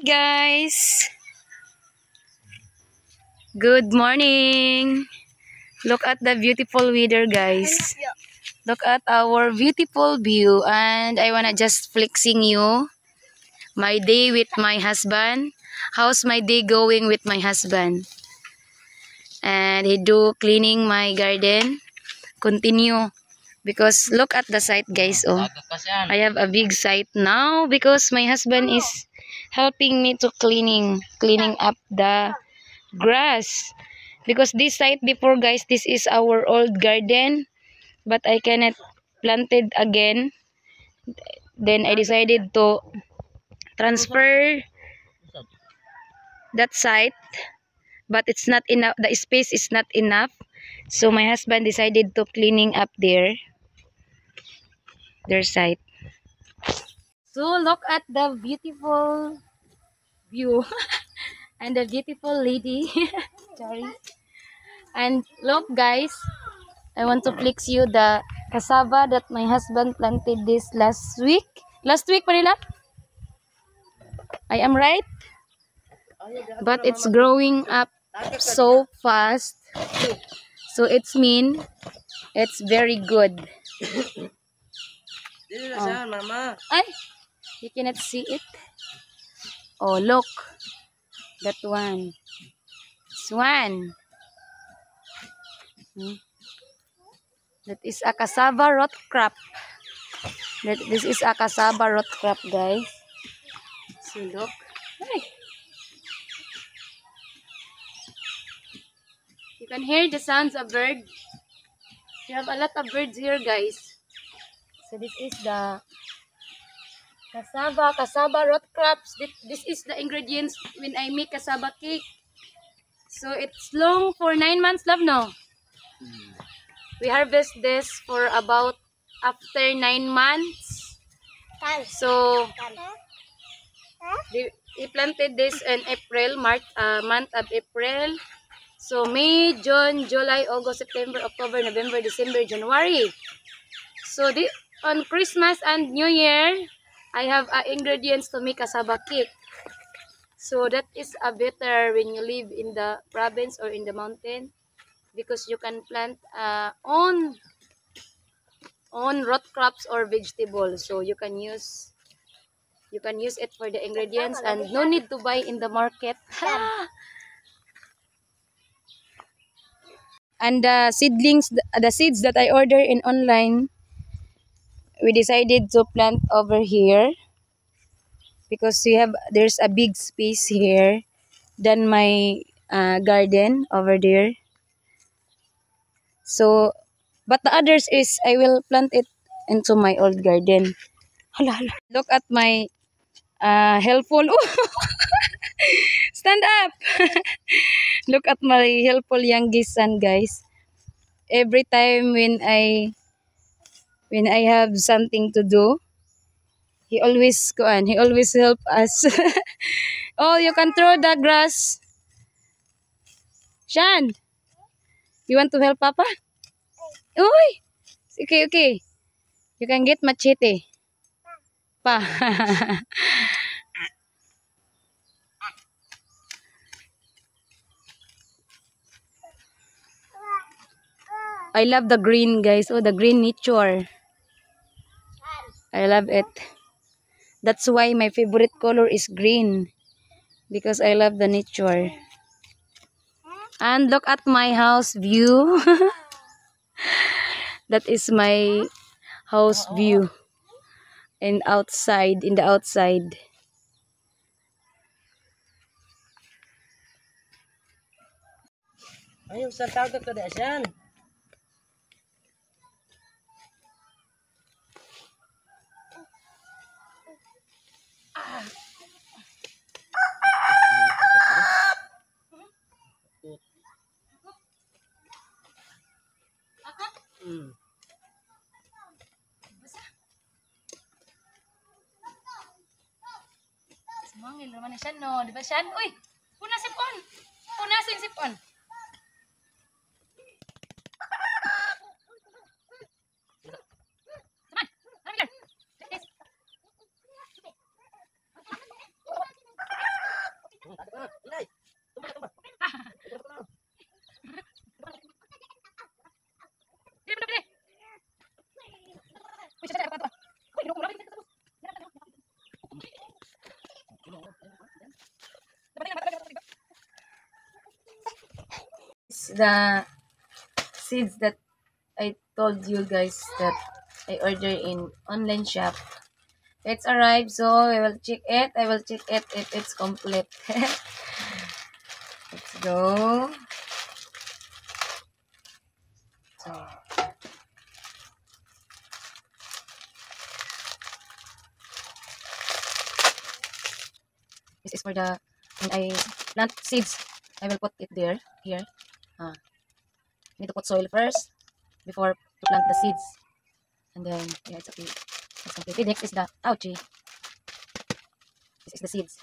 guys. Good morning. Look at the beautiful weather, guys. Look at our beautiful view, and I wanna just flexing you my day with my husband. How's my day going with my husband? And he do cleaning my garden. Continue because look at the site, guys. Oh, I have a big site now because my husband is helping me to cleaning up the grass. Because this site before, guys, this is our old garden, but I cannot plant it again. Then I decided to transfer that site, but it's not enough. The space is not enough, so my husband decided to cleaning up their site. So look at the beautiful view and the beautiful lady. Sorry. And look, guys, I want to flex you the cassava that my husband planted this last week. Last week, Manila? I am right? But it's growing up so fast. So it's mean it's very good. Oh. Ay, you cannot see it. Oh, look. That one. This one. That is a cassava root crop. This is a cassava root crop, guys. So look. Hey. You can hear the sounds of birds. We have a lot of birds here, guys. So this is the cassava root crops. This is the ingredients when I make cassava cake. So it's long for 9 months, love, no? We harvest this for about after 9 months. So we planted this in April, month of April. So May, June, July, August, September, October, November, December, January. So on Christmas and New Year, I have ingredients to make cassava cake. So that is better when you live in the province or in the mountain, because you can plant own root crops or vegetables. So you can use it for the ingredients and no need to buy in the market. And the seeds that I order in online, we decided to plant over here because there's a big space here than my garden over there. So, but the others is I will plant it into my old garden. Hala, hala. Look at my helpful. Stand up. Look at my helpful youngest son, guys. Every time when I have something to do, he always help us. Oh, you can throw the grass. Shan, you want to help Papa? Uy, okay. You can get machete. Pa. I love the green, guys. Oh, the green nature. I love it. That's why my favorite color is green. Because I love the nature. And look at my house view. That is my house view. And outside, in the outside. Ayun, sa tawag ka da siyan. Mangil naman na siya, no? Di ba siya? Uy! Puna sipon! Puna sing sipon! The seeds that I told you guys that I order in online shop. It's arrived, so I will check it. I will check it if it's complete. Let's go. So, this is for the when I plant seeds. I will put it there here. Need to put soil first before to plant the seeds, and then yeah, it's okay. It's completed. Next is the ouchie. This is the seeds.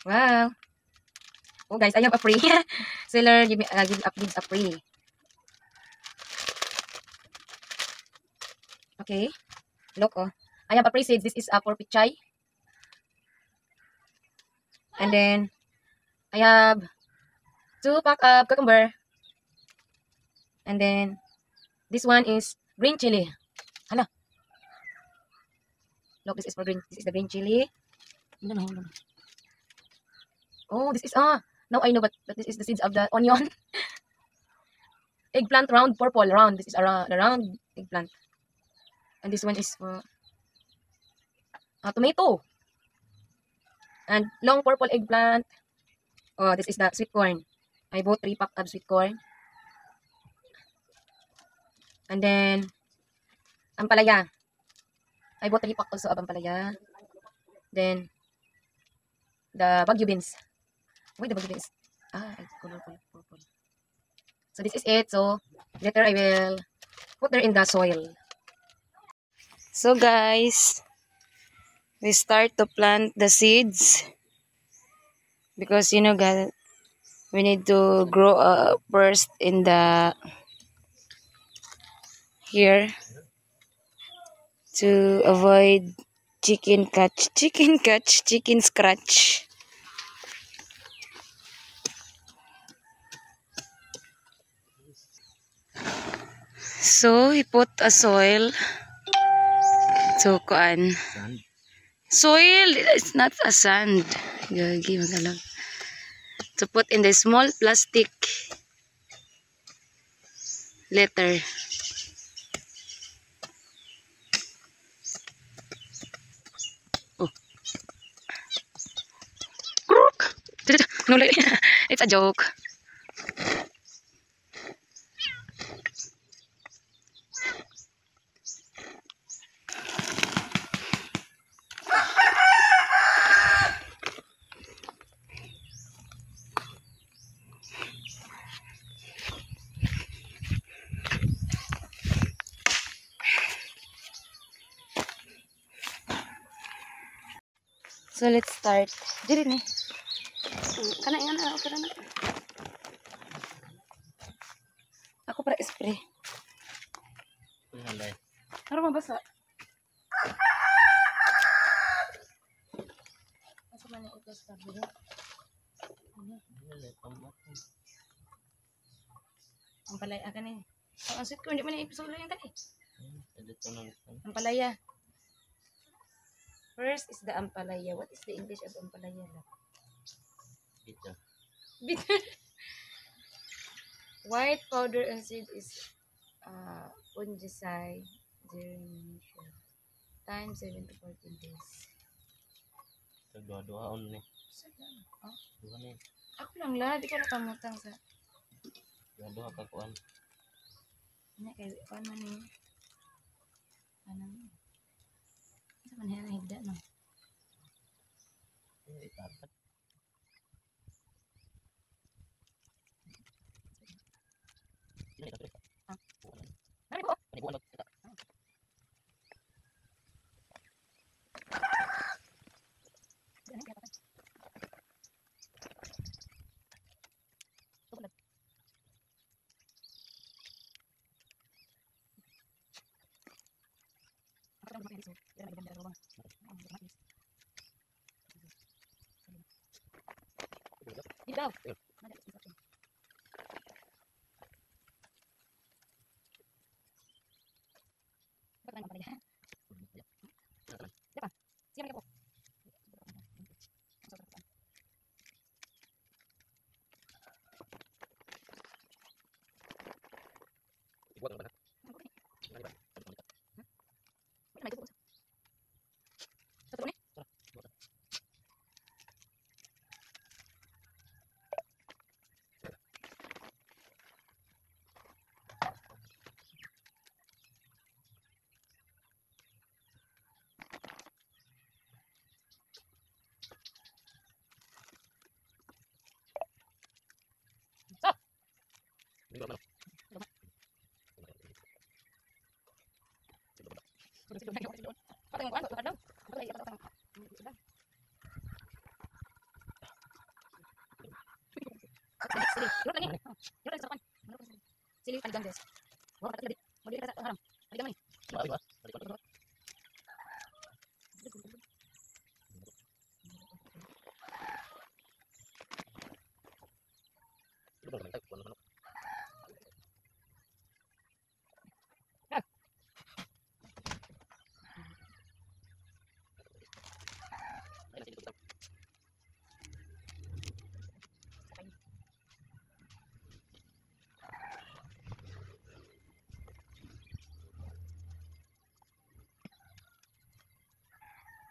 Wow. Oh guys, I have a free. Seller give me gives a free. Okay. Look, oh. I have a free seeds. This is for pichay. And then I have 2 pack of cucumber. And then this one is green chili. Hala. Look, this is for green. This is the green chili. No. Oh, this is now I know, but this is the seeds of the onion. Eggplant round purple round. This is the round eggplant. And this one is for tomato. And long purple eggplant. Oh, this is the sweet corn. I bought 3 pack of sweet corn. And then ampalaya. I bought 3 pack also of ampalaya. Then the Baguio beans. Wait, the Baguio beans. Colorful purple. So this is it. So later I will put there in the soil. So guys, we start to plant the seeds because you know guys, we need to grow first in the here to avoid chicken scratch. So he put a soil. So kuan. Soil, it's not a sand. Gagi magalang. To put in the small plastic letter. Oh. No, it's a joke. So let's start. Diri ni. Kana okay na. Ako para spray. Ano mabasa? Asa man yung utos ka dito? Ang palaya ka ni. Ang asit ko hindi man ipisulo yung tali. Ang palaya. First is the ampalaya. What is the English of ampalaya? Bitter. Bitter. White powder and seed is fungicide germination. Time 7 to 14 days. Dua-dua on ni. Oh, Dua ni. ako lang la, di ko nakamutang sa. Dua-dua ka kuan. Nya kay kuan man ni. Anang. Sa man higda no. Itapat. Nari ko. Ikaw. Sili paligang guys. Wala ka tadi. Mo di ka sa haram. Paligang ni.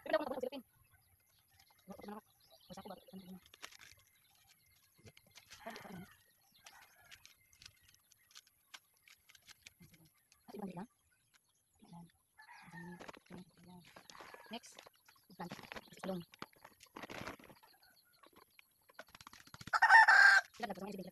Pero ako silipin. Basta ako ba? Next. Salong. Sila dapat mga ibig.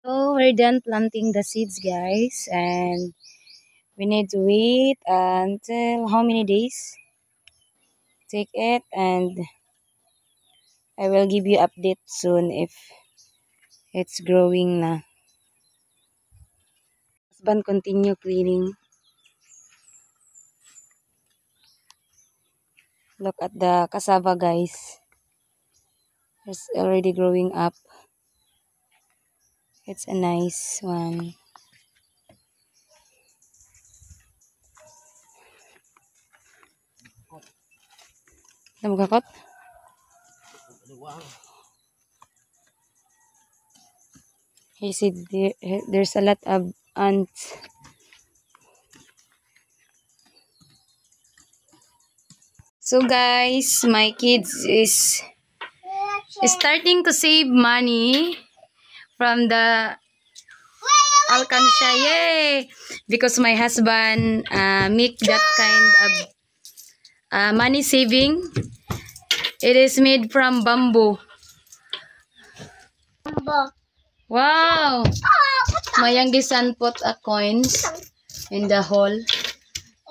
So we're done planting the seeds, guys, and we need to wait until how many days? Take it, and I will give you update soon if it's growing na. Husband continue cleaning. Look at the cassava, guys. It's already growing up. It's a nice one. Ano magkakot? He said there's a lot of ants. So guys, my kids is starting to save money from the alcansya. Yay! Because my husband make that kind of money saving. It is made from bamboo. Wow! My youngest son put a coins in the hole.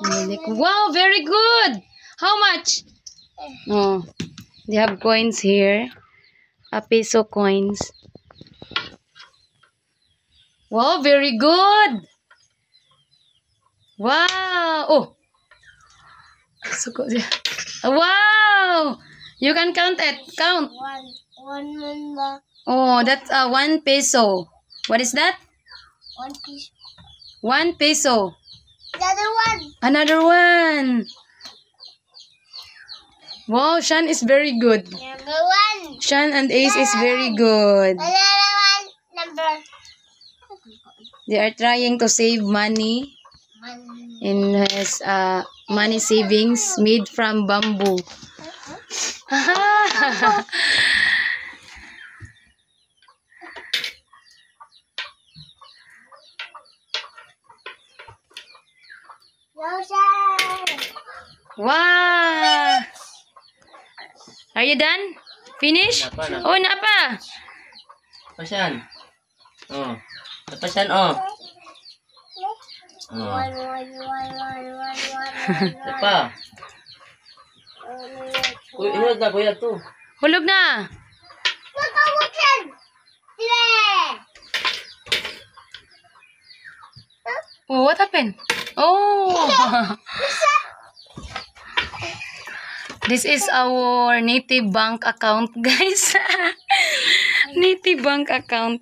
Wow, very good! How much? Oh, they have coins here. A peso coins. Wow, very good! Wow! Oh! So good. Wow! You can count it. Count. One Oh, that's 1 peso. What is that? piece. 1 peso. The other one. Another one. Wow, Shan is very good. Number one. Shan and Ace is very good. Another one. Number They are trying to save money one. in his money savings made from bamboo. Wow! Are you done? Finish? Napa. Oh, napa? Pasyan. Oh. Pasyan, oh. Oh. Napa. Uy, ihulog na, kuya, to. Hulog na. Oh, what happened? Oh! This is our native bank account, guys. Native bank account.